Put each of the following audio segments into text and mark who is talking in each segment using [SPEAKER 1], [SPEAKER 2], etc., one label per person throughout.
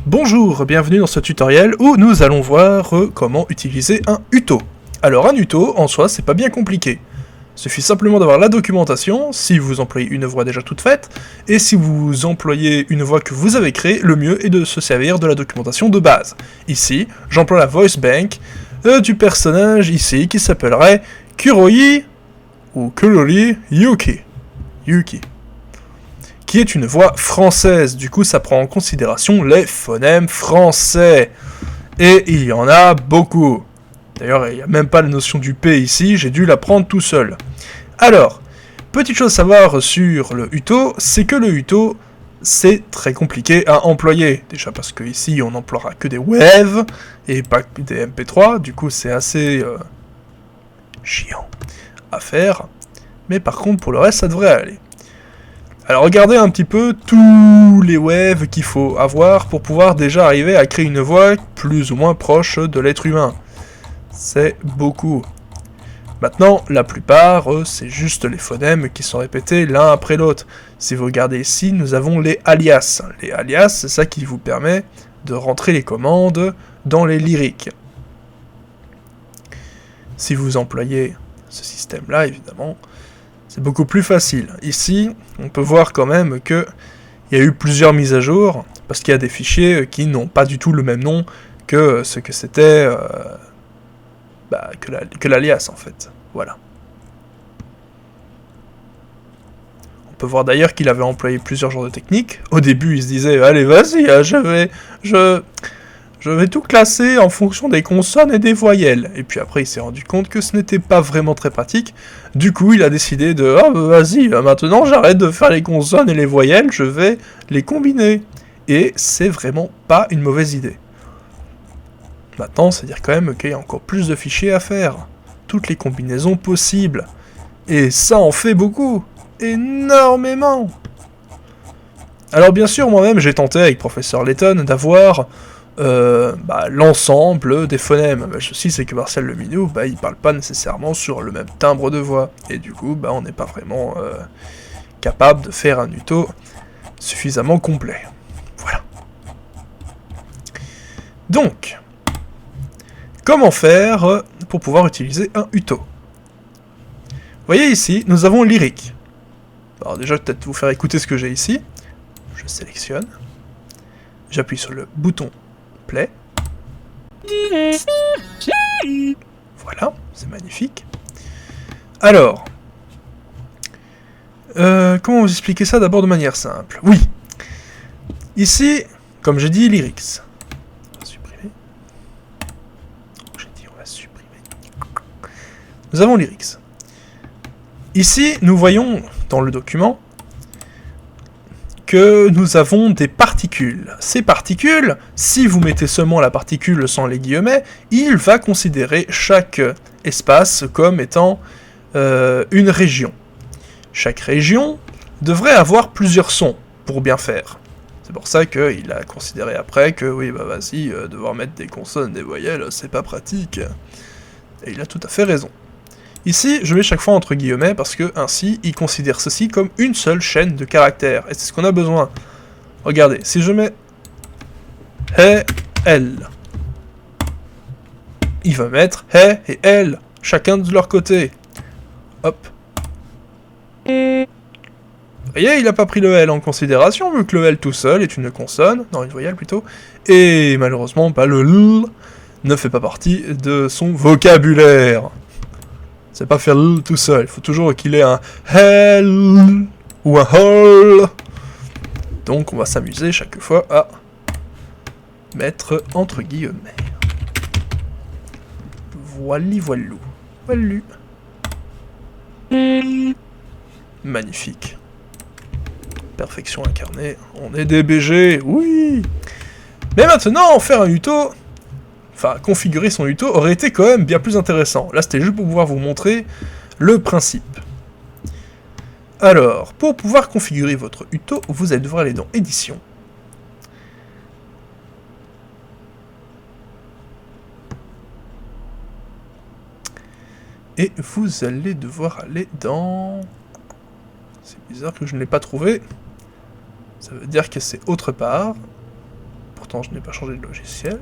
[SPEAKER 1] Bonjour, bienvenue dans ce tutoriel où nous allons voir comment utiliser un UTO. Alors un UTO, en soi, c'est pas bien compliqué. Il suffit simplement d'avoir la documentation, si vous employez une voix déjà toute faite, et si vous employez une voix que vous avez créée, le mieux est de se servir de la documentation de base. Ici, j'emploie la voice bank du personnage ici qui s'appellerait Kuroyi ou Kurori Yuki. Qui est une voix française, du coup ça prend en considération les phonèmes français. Et il y en a beaucoup. D'ailleurs, il n'y a même pas la notion du P ici, j'ai dû l'apprendre tout seul. Alors, petite chose à savoir sur le UTO, c'est que le UTO, c'est très compliqué à employer. Déjà parce que ici, on n'emploiera que des WAV, et pas que des MP3, du coup c'est assez chiant à faire. Mais par contre, pour le reste, ça devrait aller. Alors regardez un petit peu tous les waves qu'il faut avoir pour pouvoir déjà arriver à créer une voix plus ou moins proche de l'être humain. C'est beaucoup. Maintenant, la plupart, c'est juste les phonèmes qui sont répétés l'un après l'autre. Si vous regardez ici, nous avons les alias. Les alias, c'est ça qui vous permet de rentrer les commandes dans les lyriques. Si vous employez ce système-là, évidemment, c'est beaucoup plus facile. Ici, on peut voir quand même qu'il y a eu plusieurs mises à jour, parce qu'il y a des fichiers qui n'ont pas du tout le même nom que ce que c'était que l'alias en fait. Voilà. On peut voir d'ailleurs qu'il avait employé plusieurs genres de techniques. Au début, il se disait « Allez, vas-y, je vais tout classer en fonction des consonnes et des voyelles. » Et puis après, il s'est rendu compte que ce n'était pas vraiment très pratique. Du coup, il a décidé de « Ah, bah, vas-y, maintenant j'arrête de faire les consonnes et les voyelles, je vais les combiner. » Et c'est vraiment pas une mauvaise idée. Maintenant, c'est-à-dire quand même qu'il y a encore plus de fichiers à faire. Toutes les combinaisons possibles. Et ça en fait beaucoup. Énormément. Alors bien sûr, moi-même, j'ai tenté avec Professeur Layton d'avoir l'ensemble des phonèmes. Le souci, c'est que Marcel Leminou, il parle pas nécessairement sur le même timbre de voix. Et du coup, on n'est pas vraiment capable de faire un UTO suffisamment complet. Voilà. Donc, comment faire pour pouvoir utiliser un UTO? Vous voyez ici, nous avons lyrique. Alors déjà, peut-être vous faire écouter ce que j'ai ici. Je sélectionne. J'appuie sur le bouton play. Voilà, c'est magnifique. Alors, comment vous expliquer ça d'abord de manière simple? Oui. Ici, comme j'ai dit, lyrics. On va supprimer. J'ai dit on va supprimer. Nous avons lyrics. Ici, nous voyons dans le document que nous avons des particules. Ces particules, si vous mettez seulement la particule sans les guillemets, il va considérer chaque espace comme étant une région. Chaque région devrait avoir plusieurs sons pour bien faire. C'est pour ça qu'il a considéré après que oui, vas-y, devoir mettre des consonnes, des voyelles, c'est pas pratique. Et il a tout à fait raison. Ici, je mets chaque fois entre guillemets parce que ainsi, il considère ceci comme une seule chaîne de caractères. Et c'est ce qu'on a besoin. Regardez, si je mets He, elle, il va mettre He et elle, chacun de leur côté. Hop. Vous voyez, il n'a pas pris le L en considération, vu que le L tout seul est une consonne, non, une voyelle plutôt, et malheureusement, le L ne fait pas partie de son vocabulaire. C'est pas faire L tout seul, il faut toujours qu'il ait un L ou un HOL. Donc on va s'amuser chaque fois à mettre entre guillemets. Voilou. Magnifique. Perfection incarnée. On est des BG, oui. Mais maintenant, faire un UTO, enfin, configurer son UTO aurait été quand même bien plus intéressant. Là, c'était juste pour pouvoir vous montrer le principe. Alors, pour pouvoir configurer votre UTO, vous allez devoir aller dans Édition. Et vous allez devoir aller dans... C'est bizarre que je ne l'ai pas trouvé. Ça veut dire que c'est autre part. pourtant je n'ai pas changé de logiciel.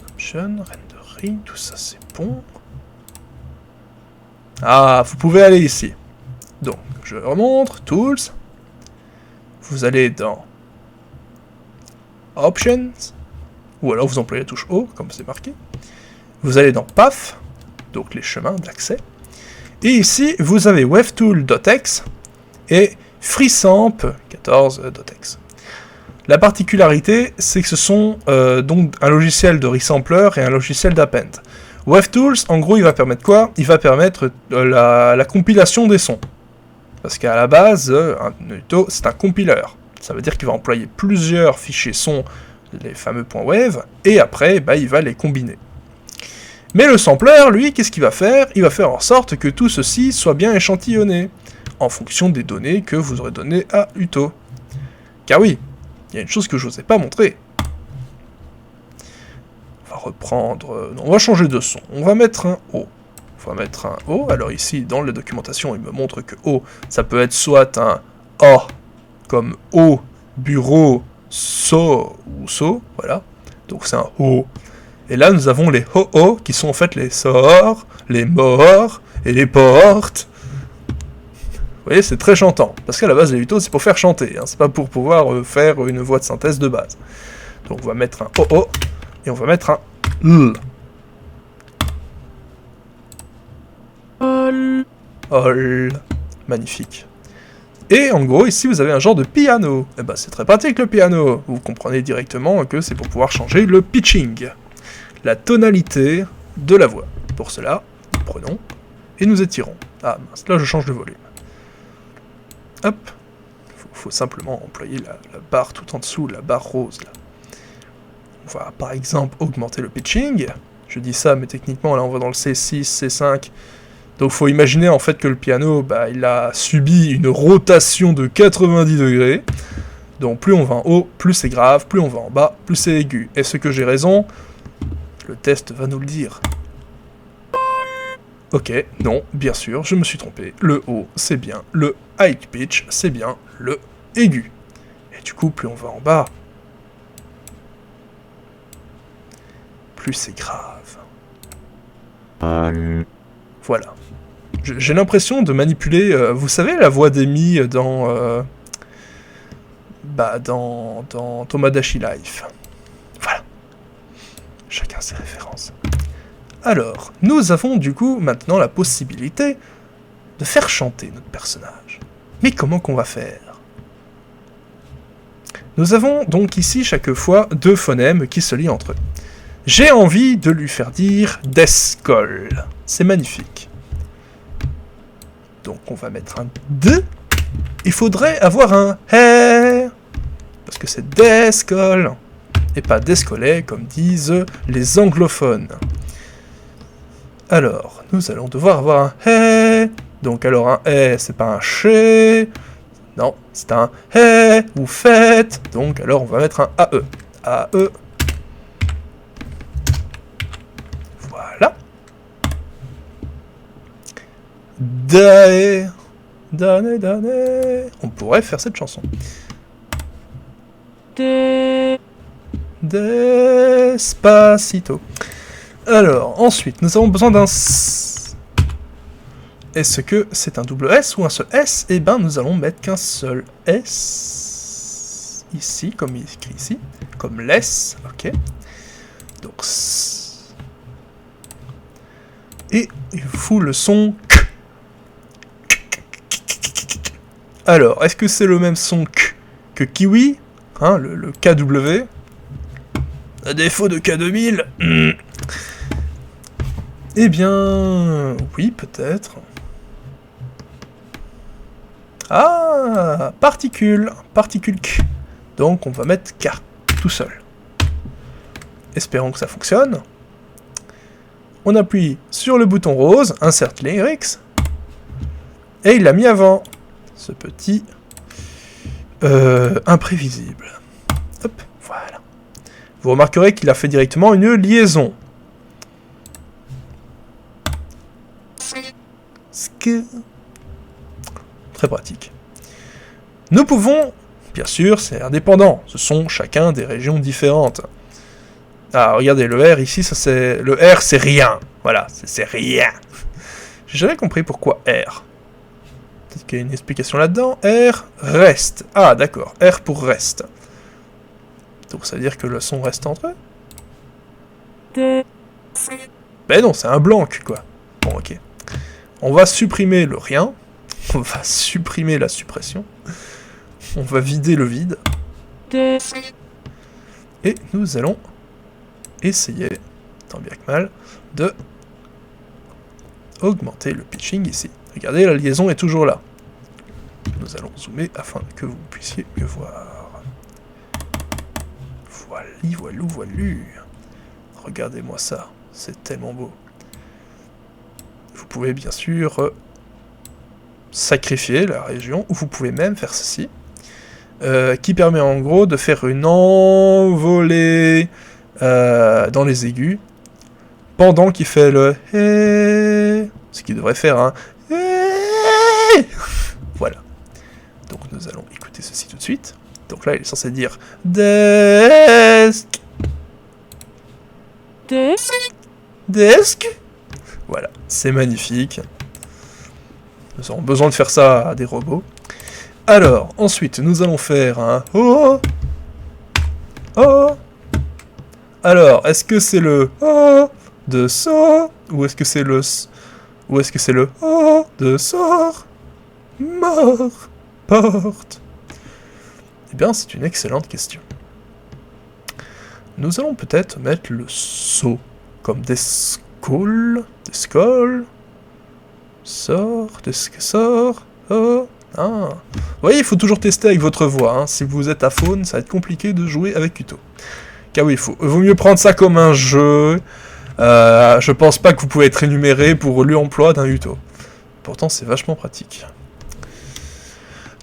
[SPEAKER 1] Option, rendering, tout ça c'est bon. Ah, vous pouvez aller ici. Donc, je remonte, Tools. Vous allez dans Options, ou alors vous employez la touche O, comme c'est marqué. Vous allez dans Path, donc les chemins d'accès. Et ici, vous avez wavetool.x et freesamp14.x. La particularité, c'est que ce sont donc un logiciel de resampler et un logiciel d'append. WavTools, en gros, il va permettre quoi? Il va permettre la compilation des sons. Parce qu'à la base, un Nuto, c'est un compileur. Ça veut dire qu'il va employer plusieurs fichiers sons, les fameux .wav, et après, bah, il va les combiner. Mais le sampler, lui, qu'est-ce qu'il va faire? Il va faire en sorte que tout ceci soit bien échantillonné, en fonction des données que vous aurez données à Uto. Car oui, il y a une chose que je n'osais pas montrer. On va reprendre... non, on va changer de son. On va mettre un O. On va mettre un O. Alors ici, dans la documentation, il me montre que O, ça peut être soit un A, comme O, bureau, so, ou so, voilà. Donc c'est un O. Et là, nous avons les ho-ho, qui sont en fait les sorts, les morts, et les portes. Vous voyez, c'est très chantant. Parce qu'à la base, les Uto, c'est pour faire chanter. Hein, c'est pas pour pouvoir faire une voix de synthèse de base. Donc on va mettre un ho-ho, et on va mettre un l. Ol. Magnifique. Et en gros, ici, vous avez un genre de piano. Et ben, c'est très pratique, le piano. Vous comprenez directement que c'est pour pouvoir changer le pitching. La tonalité de la voix. Pour cela, nous prenons et nous étirons. Ah mince, là je change de volume. Hop. Faut simplement employer la barre tout en dessous, la barre rose là. On va par exemple augmenter le pitching. Je dis ça, mais techniquement là on va dans le C6, C5. Donc faut imaginer en fait que le piano, bah, il a subi une rotation de 90 degrés. Donc plus on va en haut, plus c'est grave, plus on va en bas, plus c'est aigu. Est-ce que j'ai raison ? Le test va nous le dire. Ok, non, bien sûr, je me suis trompé. Le haut, c'est bien le high pitch, c'est bien le aigu. Et du coup, plus on va en bas, plus c'est grave. Voilà. J'ai l'impression de manipuler, vous savez, la voix d'Amy dans Tomodachi Life. Voilà. Chacun ses références. Alors, nous avons du coup maintenant la possibilité de faire chanter notre personnage. Mais comment qu'on va faire? Nous avons donc ici chaque fois deux phonèmes qui se lient entre eux. J'ai envie de lui faire dire Descol. C'est magnifique. Donc on va mettre un D. Il faudrait avoir un H. Parce que c'est Descol. Et pas Descolet comme disent les anglophones. Alors, nous allons devoir avoir un H. Donc alors un H, c'est pas un ché. Non, c'est un H ou faites. Donc alors on va mettre un AE. AE. Voilà. Dae. Dane, dane. On pourrait faire cette chanson. Despacito. Alors, ensuite, nous avons besoin d'un S. Est-ce que c'est un double S ou un seul S? Eh bien, nous allons mettre qu'un seul S. Ici, comme il est écrit ici. Comme laisse, ok. Donc, S. Et il faut le son K. Alors, est-ce que c'est le même son K que Kiwi? Hein, le KW? À défaut de K2000. Eh bien... oui, peut-être. Ah, particule K. Donc on va mettre K, tout seul. Espérons que ça fonctionne. On appuie sur le bouton rose, insert lyrics. Et il l'a mis avant. Ce petit... imprévisible. Hop, voilà. Vous remarquerez qu'il a fait directement une liaison. Très pratique. Nous pouvons bien sûr, c'est indépendant. Ce sont chacun des régions différentes. Ah, regardez, le R ici, ça c'est... Le R, c'est rien. Voilà, c'est rien. J'ai jamais compris pourquoi R. Peut-être qu'il y a une explication là-dedans. R, reste. Ah, d'accord. R pour reste. Donc ça veut dire que le son reste entre eux? Ben non, c'est un blanc, quoi. Bon, ok. On va supprimer le rien. On va supprimer la suppression. On va vider le vide. Et nous allons essayer, tant bien que mal, de augmenter le pitching ici. Regardez, la liaison est toujours là. Nous allons zoomer afin que vous puissiez mieux voir. Voili, voilou, voilu. Regardez-moi ça, c'est tellement beau. Vous pouvez bien sûr sacrifier la région, ou vous pouvez même faire ceci, qui permet en gros de faire une envolée dans les aigus, pendant qu'il fait le hé, ce qui devrait faire un hé. Voilà. Donc nous allons écouter ceci tout de suite. Donc là il est censé dire desk. Desk. Voilà, c'est magnifique. Nous aurons besoin de faire ça à des robots. Alors, ensuite, nous allons faire un oh. Oh. Alors, est-ce que c'est le oh de so, ou est-ce que c'est le oh de sort, mort, porte? Eh bien, c'est une excellente question. Nous allons peut-être mettre le so comme des scoles, sort, sort, oh. Ah. Vous voyez, il faut toujours tester avec votre voix. Hein. Si vous êtes à faune, ça va être compliqué de jouer avec Uto. Car oui, vaut mieux prendre ça comme un jeu. Je pense pas que vous pouvez être énuméré pour l'emploi d'un Uto. Pourtant, c'est vachement pratique.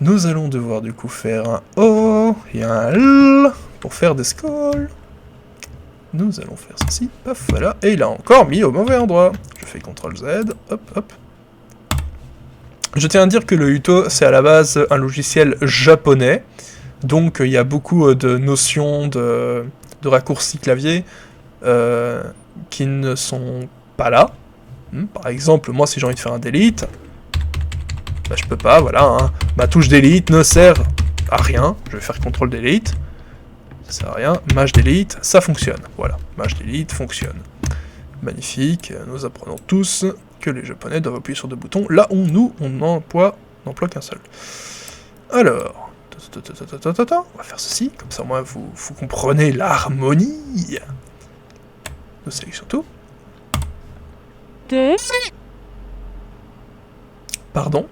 [SPEAKER 1] Nous allons devoir du coup faire un O et un L pour faire des scrolls. Nous allons faire ceci, paf, voilà. Et il a encore mis au mauvais endroit. Je fais CTRL Z, hop, hop. Je tiens à dire que le Uto, c'est à la base un logiciel japonais. Donc, il y a beaucoup de notions de raccourcis clavier qui ne sont pas là. Par exemple, moi, si j'ai envie de faire un delete, bah, je peux pas, voilà. Hein. Ma touche delete ne sert à rien. Je vais faire CTRL delete. Ça sert à rien. Maj delete, ça fonctionne. Voilà, Maj delete fonctionne. Magnifique. Nous apprenons tous que les Japonais doivent appuyer sur deux boutons. Là, on n'emploie qu'un seul. Alors, on va faire ceci. Comme ça, moi, vous comprenez l'harmonie. Nous sélectionnons tout. Pardon.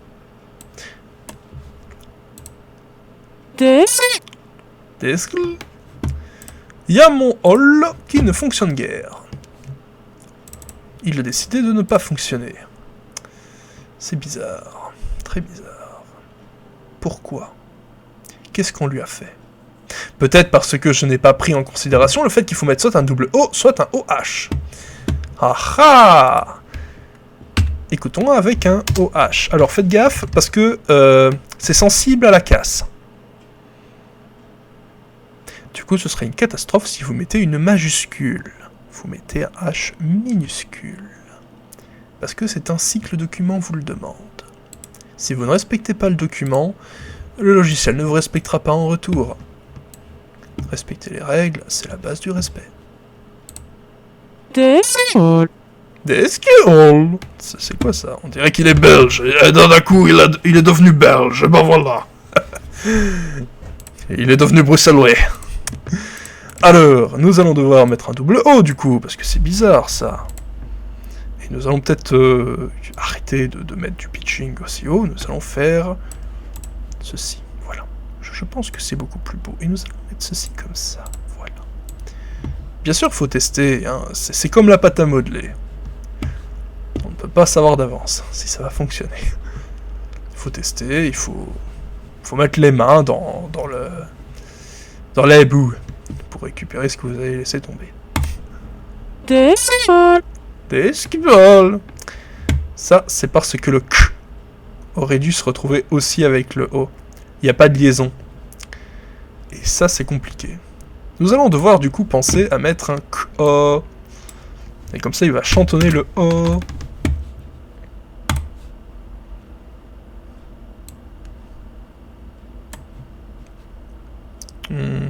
[SPEAKER 1] Desk. Il y a mon hall qui ne fonctionne guère. Il a décidé de ne pas fonctionner. C'est bizarre. Très bizarre. Pourquoi? Qu'est-ce qu'on lui a fait? Peut-être parce que je n'ai pas pris en considération le fait qu'il faut mettre soit un double O, soit un OH. Ah ah! Écoutons avec un OH. Alors faites gaffe, parce que c'est sensible à la casse. Du coup, ce serait une catastrophe si vous mettez une majuscule. Vous mettez un H minuscule. Parce que c'est un cycle document vous le demande. Si vous ne respectez pas le document, le logiciel ne vous respectera pas en retour. Respecter les règles, c'est la base du respect. Desk-all. C'est quoi ça? On dirait qu'il est belge. Et d'un coup, il est devenu belge. Ben voilà. Il est devenu bruxellois. Alors, nous allons devoir mettre un double O du coup, parce que c'est bizarre ça. Et nous allons peut-être arrêter de mettre du pitching aussi haut. Nous allons faire ceci. Voilà. Je pense que c'est beaucoup plus beau. Et nous allons mettre ceci comme ça. Voilà. Bien sûr, il faut tester. Hein. C'est comme la pâte à modeler. On ne peut pas savoir d'avance si ça va fonctionner. Il faut tester, il faut mettre les mains dans les bouts pour récupérer ce que vous avez laissé tomber. Deskball. Ça, c'est parce que le K aurait dû se retrouver aussi avec le O. Il n'y a pas de liaison. Et ça, c'est compliqué. Nous allons devoir du coup penser à mettre un KO. Et comme ça, il va chantonner le O.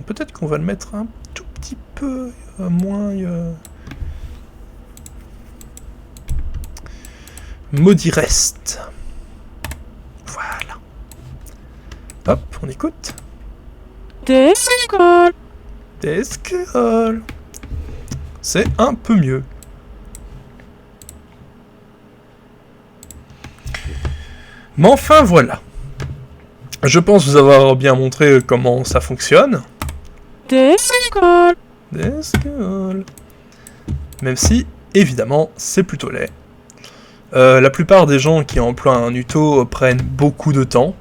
[SPEAKER 1] Peut-être qu'on va le mettre un tout petit peu moins... Maudit reste. Voilà. Hop, on écoute.
[SPEAKER 2] Descol.
[SPEAKER 1] Descol. C'est un peu mieux. Mais enfin, voilà. Je pense vous avoir bien montré comment ça fonctionne.
[SPEAKER 2] Descol.
[SPEAKER 1] Descol. Même si, évidemment, c'est plutôt laid. La plupart des gens qui emploient un uto prennent beaucoup de temps.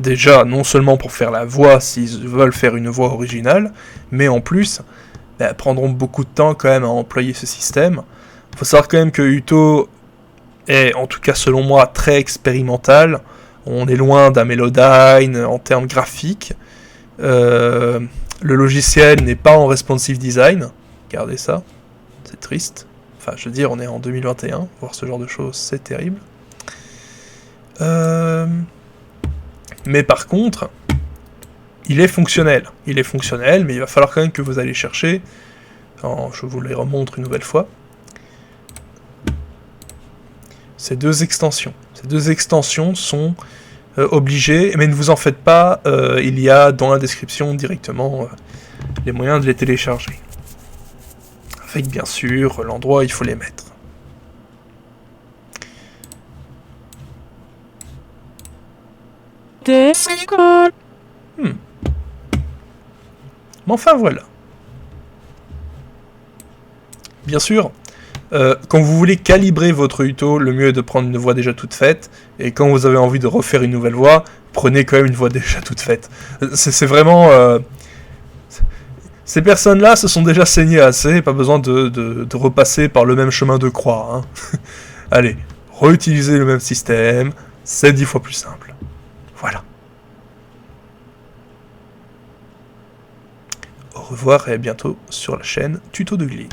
[SPEAKER 1] Déjà, non seulement pour faire la voix s'ils veulent faire une voix originale, mais en plus, prendront beaucoup de temps quand même à employer ce système. Faut savoir quand même que Uto est, en tout cas selon moi, très expérimental. On est loin d'un Melodyne en termes graphiques. Le logiciel n'est pas en responsive design. Regardez ça, c'est triste. Enfin, je veux dire, on est en 2021, voir ce genre de choses, c'est terrible. Mais par contre, il est fonctionnel. Il est fonctionnel, mais il va falloir quand même que vous allez chercher. Je vous les remontre une nouvelle fois. Ces deux extensions. Ces deux extensions sont obligées, mais ne vous en faites pas, il y a dans la description directement les moyens de les télécharger. Avec bien sûr l'endroit où il faut les mettre.
[SPEAKER 2] Descol.
[SPEAKER 1] Mais enfin voilà. Bien sûr, quand vous voulez calibrer votre uto, le mieux est de prendre une voix déjà toute faite, et quand vous avez envie de refaire une nouvelle voix, prenez quand même une voix déjà toute faite. C'est vraiment... Ces personnes-là se sont déjà saignées assez, pas besoin de repasser par le même chemin de croix. Hein. Allez, réutilisez le même système, c'est 10 fois plus simple. Voilà. Au revoir et à bientôt sur la chaîne Tuto de Glee.